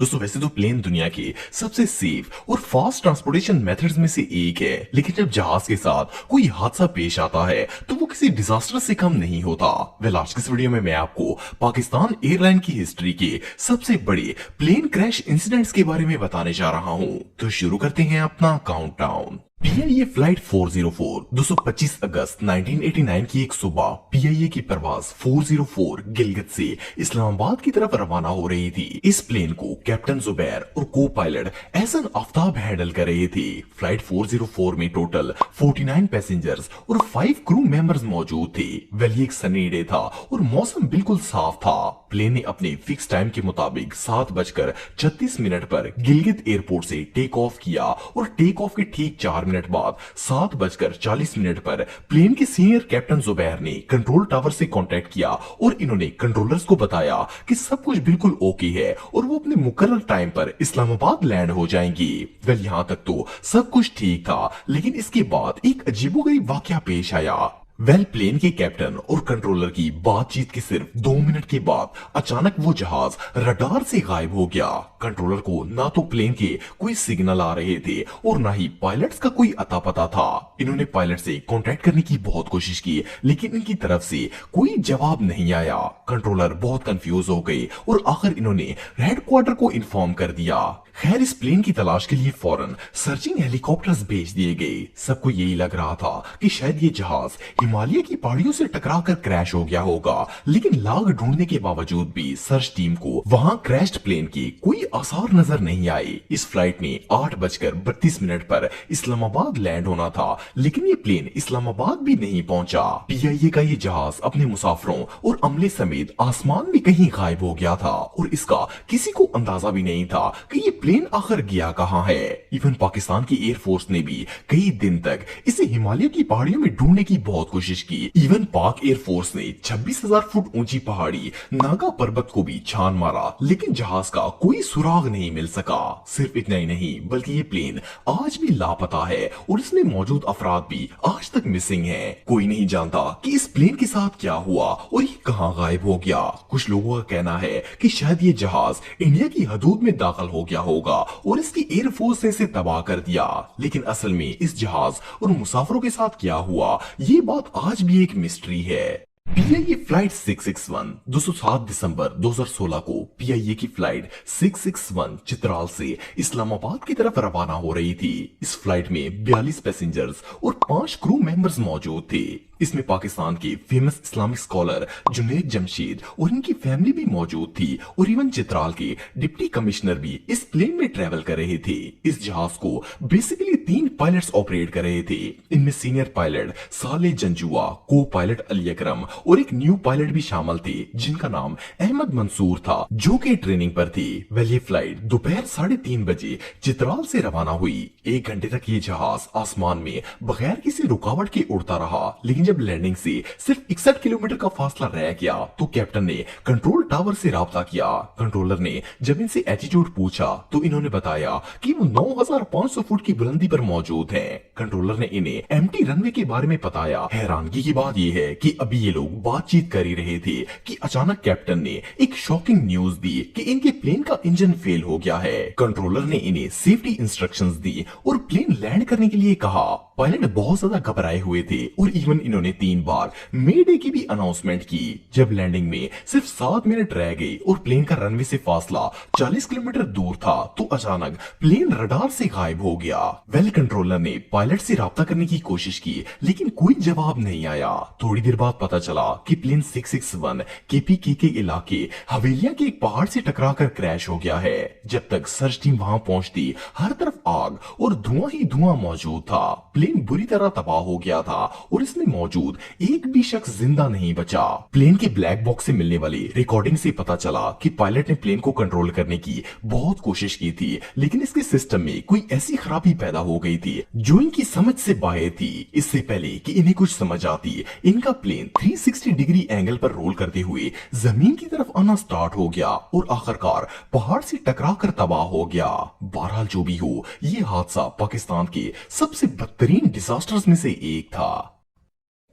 दोस्तों वैसे तो प्लेन दुनिया के सबसे सेफ और फास्ट ट्रांसपोर्टेशन मेथड्स में से एक है, लेकिन जब जहाज के साथ कोई हादसा पेश आता है तो वो किसी डिजास्टर से कम नहीं होता। वेल, आज की इस वीडियो में मैं आपको पाकिस्तान एयरलाइन की हिस्ट्री के सबसे बड़े प्लेन क्रैश इंसिडेंट्स के बारे में बताने जा रहा हूं। तो शुरू करते हैं अपना काउंटडाउन। पीआईए फ्लाइट 404 225 अगस्त 1989 की एक सुबह पीआईए की परवाज 404 गिलगित से इस्लामाबाद की तरफ रवाना हो रही थी। इस प्लेन को कैप्टन जुबैर और को पायलट एहसन आफ्ताब हैंडल कर रहे थे। फ्लाइट 404 में टोटल 49 पैसेंजर्स और 5 क्रू मेंबर्स मौजूद थे। वेल, ये एक सनी डे था और मौसम बिल्कुल साफ था। प्लेन ने अपने फिक्स टाइम के मुताबिक 7:36 पर गिलगित एयरपोर्ट से टेक ऑफ किया और टेक ऑफ के ठीक 4 मिनट बाद 7:40 पर प्लेन के सीनियर कैप्टन जुबैर ने कंट्रोल टावर से कांटेक्ट किया और इन्होंने कंट्रोलर्स को बताया कि सब कुछ बिल्कुल ओके है और वो अपने मुकर्रर टाइम पर इस्लामाबाद लैंड हो जाएंगी। वेल, यहाँ तक तो सब कुछ ठीक था, लेकिन इसके बाद एक अजीबोगरीब वाकया पेश आया। वेल, प्लेन के कैप्टन और कंट्रोलर की बातचीत के सिर्फ 2 मिनट के बाद अचानक वो जहाज रडार से गायब हो गया। कंट्रोलर को ना तो प्लेन के कोई सिग्नल आ रहे थे और ना ही पायलट्स का कोई अता पता था। इन्होंने पायलट से कांटेक्ट करने की बहुत कोशिश की, लेकिन इनकी तरफ से कोई जवाब नहीं आया। कंट्रोलर बहुत कंफ्यूज हो गए और आखिर इन्होंने हेडक्वार्टर को इन्फॉर्म कर दिया। खैर, इस प्लेन की तलाश के लिए फौरन सर्चिंग हेलीकॉप्टर्स भेज दिए गए। सबको यही लग रहा था कि शायद ये जहाज हिमालय की पहाड़ियों से टकराकर क्रैश हो गया होगा, लेकिन लाख ढूंढने के बावजूद भी सर्च टीम को वहां क्रैश्ड प्लेन के कोई आसार नजर नहीं आए। इस फ्लाइट ने 8:32 पर इस्लामाबाद लैंड होना था, लेकिन ये प्लेन इस्लामाबाद भी नहीं पहुंचा। पीआईए का ये जहाज अपने मुसाफिरों और अमले समेत आसमान में कहीं गायब हो गया था और इसका किसी को अंदाजा भी नहीं था कि ये प्लेन आखिर गया कहां है। इवन पाकिस्तान की एयरफोर्स ने भी कई दिन तक इसे हिमालय की पहाड़ियों में ढूंढने की बहुत कोशिश की। इवन पाक एयरफोर्स ने 26,000 फुट ऊंची पहाड़ी नागा पर्वत को भी छान मारा, लेकिन जहाज का कोई सुराग नहीं मिल सका। सिर्फ इतना ही नहीं, बल्कि ये प्लेन आज भी लापता है और इसमें मौजूद अफराद भी आज तक मिसिंग हैं। कोई नहीं जानता कि इस प्लेन के साथ क्या हुआ और ये कहां गायब हो गया। कुछ लोगों का कहना है कि शायद ये जहाज इंडिया की हदूद में दाखिल हो गया होगा और इसकी एयरफोर्स ने इसे तबाह कर दिया, लेकिन असल में इस जहाज और मुसाफिरों के साथ क्या हुआ, ये बात आज भी एक मिस्ट्री है। पीआईए फ्लाइट 661 207 दिसंबर 2016 को पीआईए की फ्लाइट 661 चित्राल से इस्लामाबाद की तरफ रवाना हो रही थी। इस फ्लाइट में 42 पैसेंजर्स और 5 क्रू मेंबर्स मौजूद थे। इसमें पाकिस्तान के famous Islamic scholar Junaid Jamshed और इनकी फैमिली भी मौजूद थी और इवन चित्राल के डिप्टी कमिश्नर भी इस प्लेन में ट्रेवल कर रहे थे। इस जहाज को बेसिकली 3 पायलट्स ऑपरेट कर रहे थे। इनमें सीनियर पायलट साले जंजुआ, को पायलट अली अकरम और एक न्यू पायलट भी शामिल थे जिनका नाम अहमद मंसूर था, जो कि ट्रेनिंग पर थी। वेल, ये फ्लाइट दोपहर 3:30 बजे चित्राल से रवाना हुई। 1 घंटे तक ये जहाज आसमान में बगैर किसी रुकावट के उड़ता रहा, लेकिन जब लैंडिंग से सिर्फ 61 किलोमीटर का फासला रह गया तो कैप्टन ने कंट्रोल टावर से राब्ता किया। कंट्रोलर ने जब इनसे एटीट्यूड पूछा तो इन्होंने बताया कि वो 9,500 फुट की बुलंदी पर मौजूद हैं। कंट्रोलर ने इन्हें एम्प्टी रनवे के बारे में बताया। हैरानगी की बात यह है कि अभी ये लोग बातचीत कर ही रहे थे कि अचानक कैप्टन ने एक शॉकिंग न्यूज दी कि इनके प्लेन का इंजन फेल हो गया है। कंट्रोलर ने इन्हें सेफ्टी इंस्ट्रक्शंस दी और प्लेन लैंड करने के लिए कहा। पायलट बहुत ज्यादा घबराए हुए थे और इवन इन्होंने 3 बार मे डे की भी अनाउंसमेंट की। जब लैंडिंग में सिर्फ 7 मिनट रह गए और प्लेन का रनवे से फासला 40 किलोमीटर दूर था तो अचानक प्लेन रडार से गायब हो गया। वेल, कंट्रोलर ने पायलट से राब्ता करने की कोशिश की, लेकिन कोई जवाब नहीं आया। थोड़ी देर बाद पता चला कि प्लेन 661 केपीके के इलाके हवेलिया के एक पहाड़ से टकराकर क्रैश हो गया है। जब तक सर्च टीम वहां पहुंचती, हर तरफ आग और धुआं ही धुआं मौजूद था। प्लेन बुरी तरह तबाह हो गया था और इसमें मौजूद एक भी शख्स जिंदा नहीं बचा। प्लेन के ब्लैक बॉक्स से मिलने वाली रिकॉर्डिंग से पता चला कि पायलट ने प्लेन को कंट्रोल करने की बहुत कोशिश की थी, लेकिन इसके सिस्टम में कोई ऐसी खराबी पैदा हो गई थी जो इनकी समझ से बाहर थी। इससे पहले कि इन्हें कुछ समझ आती, इनका प्लेन 360 डिग्री एंगल पर रोल करते हुए जमीन की तरफ आना स्टार्ट हो गया और आखिरकार पहाड़ से टकरा कर तबाह हो गया। बहरहाल जो भी हो, ये हादसा पाकिस्तान के सबसे बदतरीन डिजास्टर्स में से एक था।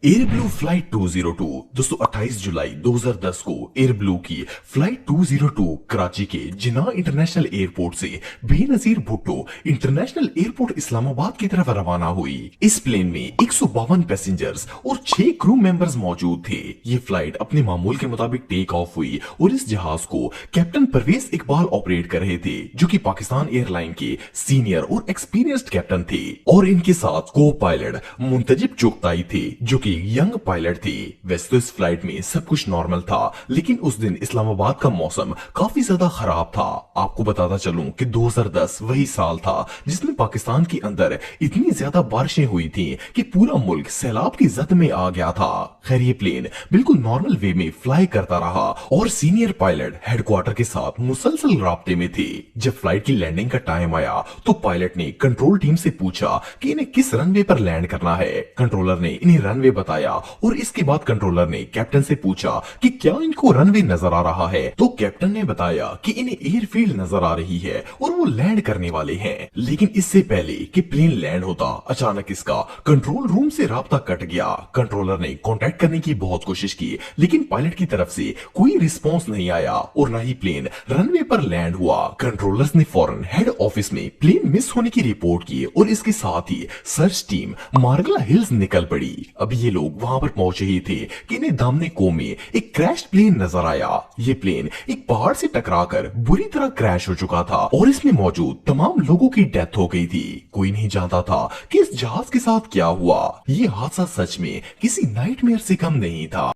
एयर ब्लू फ्लाइट 202 दोस्तों 28 जुलाई 2010 को एयर ब्लू की फ्लाइट 202 कराची के जिन्ना इंटरनेशनल एयरपोर्ट से बेनजीर भुट्टो इंटरनेशनल एयरपोर्ट इस्लामाबाद की तरफ रवाना हुई। इस प्लेन में 152 पैसेंजर्स और 6 क्रू मेंबर्स मौजूद थे। ये फ्लाइट अपने मामूल के मुताबिक टेक ऑफ हुई और इस जहाज को कैप्टन परवेज इकबाल ऑपरेट कर रहे थे, जो कि पाकिस्तान एयरलाइन के सीनियर और एक्सपीरियंस्ड कैप्टन थे, और इनके साथ को पायलट मुंतजिब चुगताई थे, जो कि यंग पायलट थी। वैसे तो इस फ्लाइट में सब कुछ नॉर्मल था, लेकिन उस दिन इस्लामाबाद का मौसम काफी ज्यादा खराब था। आपको बताता चलूं कि 2010 वही साल था जिसमें पाकिस्तान के अंदर इतनी ज्यादा बारिशें हुई थी कि पूरा मुल्क सैलाब की जद में आ गया था। खैर ये प्लेन बिल्कुल नॉर्मल वे में फ्लाई करता रहा और सीनियर पायलट हेडक्वार्टर के साथ मुसलसल राब्ते में थे। जब फ्लाइट की लैंडिंग का टाइम आया तो पायलट ने कंट्रोल टीम से पूछा कि इन्हें किस रनवे पर लैंड करना है। कंट्रोलर ने इन्हें रनवे बताया और इसके बाद कंट्रोलर ने कैप्टन से पूछा कि क्या इनको रनवे नजर आ रहा है, तो कैप्टन ने बताया कि इन्हें एयरफील्ड नजर आ रही है और वो लैंड करने वाले हैं। लेकिन इससे पहले कि प्लेन लैंड होता अचानक इसका कंट्रोल रूम से राब्ता कट गया। कंट्रोलर ने कांटेक्ट करने की बहुत कोशिश की, लेकिन पायलट की तरफ से कोई रिस्पॉन्स नहीं आया और न ही प्लेन रनवे पर लैंड हुआ। कंट्रोलर्स ने फौरन हेड ऑफिस में प्लेन मिस होने की रिपोर्ट की और इसके साथ ही सर्च टीम मार्गला हिल्स निकल पड़ी। अब ये लोग वहां पर पहुंचे ही थे कि इन्हें दामने को में एक क्रैश प्लेन नजर आया। ये प्लेन एक पहाड़ से टकराकर बुरी तरह क्रैश हो चुका था और इसमें मौजूद तमाम लोगों की डेथ हो गई थी। कोई नहीं जानता था कि इस जहाज के साथ क्या हुआ। ये हादसा सच में किसी नाइटमेयर से कम नहीं था।